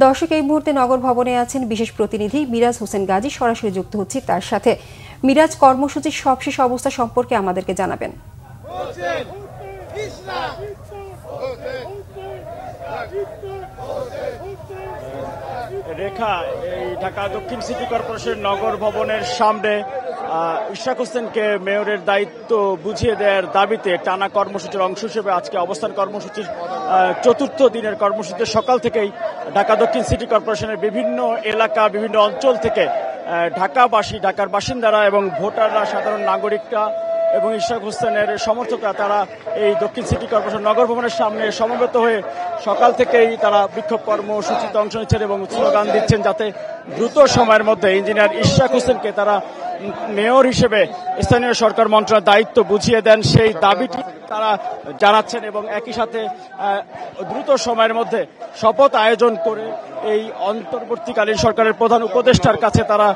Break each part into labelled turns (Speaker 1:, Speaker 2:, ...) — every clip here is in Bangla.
Speaker 1: দর্শক, এই মুহূর্তে নগর ভবনে আছেন বিশেষ প্রতিনিধি মিরাজ হোসেন গাজী। সরাসরি যুক্ত হচ্ছি তার সাথে। মিরাজ, কর্মসূচির সবশেষ অবস্থা সম্পর্কে আমাদেরকে জানাবেন।
Speaker 2: রেখা, এই ঢাকা দক্ষিণ সিটি কর্পোরেশন নগর ভবনের সামনে ইশরাক হোসেনকে মেয়রের দায়িত্ব বুঝিয়ে দেওয়ার দাবিতে টানা কর্মসূচির অংশ হিসেবে আজকে অবস্থান কর্মসূচির চতুর্থ দিনের কর্মসূচিতে সকাল থেকেই ঢাকা দক্ষিণ সিটি কর্পোরেশনের বিভিন্ন এলাকা, বিভিন্ন অঞ্চল থেকে ঢাকার বাসিন্দারা এবং ভোটাররা, সাধারণ নাগরিকরা এবং ইশরাক হোসেনের সমর্থকরা তারা এই দক্ষিণ সিটি কর্পোরেশন নগর ভবনের সামনে সমবেত হয়ে সকাল থেকেই তারা বিক্ষোভ কর্মসূচিতে অংশ নিচ্ছেন এবং স্লোগান দিচ্ছেন যাতে দ্রুত সময়ের মধ্যে ইঞ্জিনিয়ার ইশরাক হোসেনকে তারা মেয়র হিসেবে স্থানীয় সরকার মন্ত্রণালয়ের দায়িত্ব বুঝিয়ে দেন, সেই দাবিটি তারা জানাচ্ছেন এবং একই সাথে দ্রুত সময়ের মধ্যে শপথ আয়োজন করে এই অন্তর্বর্তীকালীন সরকারের প্রধান উপদেষ্টার কাছে তারা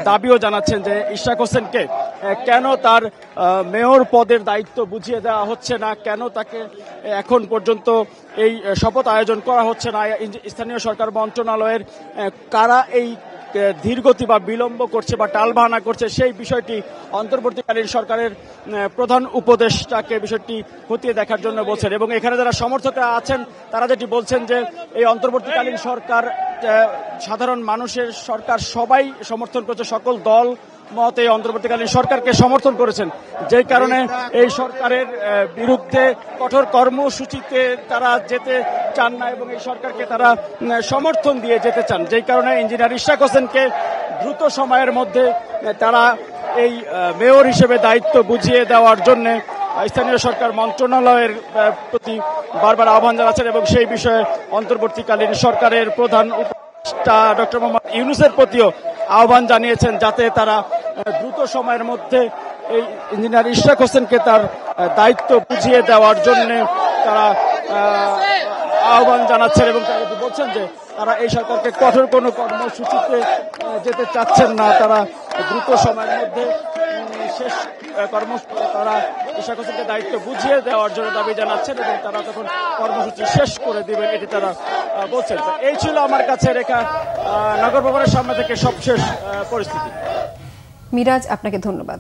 Speaker 2: দাবিও জানাচ্ছেন যে ইশরাক হোসেনকে কেন তার মেয়র পদের দায়িত্ব বুঝিয়ে দেওয়া হচ্ছে না, কেন তাকে এখন পর্যন্ত এই শপথ আয়োজন করা হচ্ছে না। স্থানীয় সরকার মন্ত্রণালয়ের কারা এই ধীরগতি বা বিলম্ব করছে বা টালবাহানা করছে, সেই বিষয়টি অন্তর্বর্তীকালীন সরকারের প্রধান উপদেষ্টাকে বিষয়টি খতিয়ে দেখার জন্য বলছেন। এবং এখানে যারা সমর্থকরা আছেন তারা যেটি বলছেন যে এই অন্তর্বর্তীকালীন সরকার সাধারণ মানুষের সরকার, সবাই সমর্থন করছে, সকল দল মত এই অন্তর্বর্তীকালীন সরকারকে সমর্থন করেছেন, যেই কারণে এই সরকারের বিরুদ্ধে কঠোর কর্মসূচিতে তারা যেতে চান না এবং এই সরকারকে তারা সমর্থন দিয়ে যেতে চান, যেই কারণে ইঞ্জিনিয়ার ইশরাক হোসেনকে দ্রুত সময়ের মধ্যে তারা এই মেয়র হিসেবে দায়িত্ব বুঝিয়ে দেওয়ার জন্য স্থানীয় সরকার মন্ত্রণালয়ের প্রতি বারবার আহ্বান জানাচ্ছেন এবং সেই বিষয়ে অন্তর্বর্তীকালীন সরকারের প্রধান উপদেষ্টা ডক্টর মোহাম্মদ ইউনূসের প্রতিও আহ্বান জানিয়েছেন যাতে তারা দ্রুত সময়ের মধ্যে এই ইঞ্জিনিয়ার ইশরাক হোসেনকে তার দায়িত্ব বুঝিয়ে দেওয়ার জন্য তারা আহ্বান জানাচ্ছেন এবং তারা বলছেন যে তারা এই সরকারকে কঠোর কোনো কর্মসূচিতে যেতে চাচ্ছেন না, তারা দ্রুত সময়ের মধ্যে শেষ কর্মসূচি তারা ইশরাক হোসেনকে দায়িত্ব বুঝিয়ে দেওয়ার জন্য দাবি জানাচ্ছেন এবং তারা তখন কর্মসূচি শেষ করে দিবেন, এটি তারা বলছেন। এই ছিল আমার কাছে রেখা নগর ভবনের সামনে থেকে সবশেষ পরিস্থিতি।
Speaker 1: মিরাজ, আপনাকে ধন্যবাদ।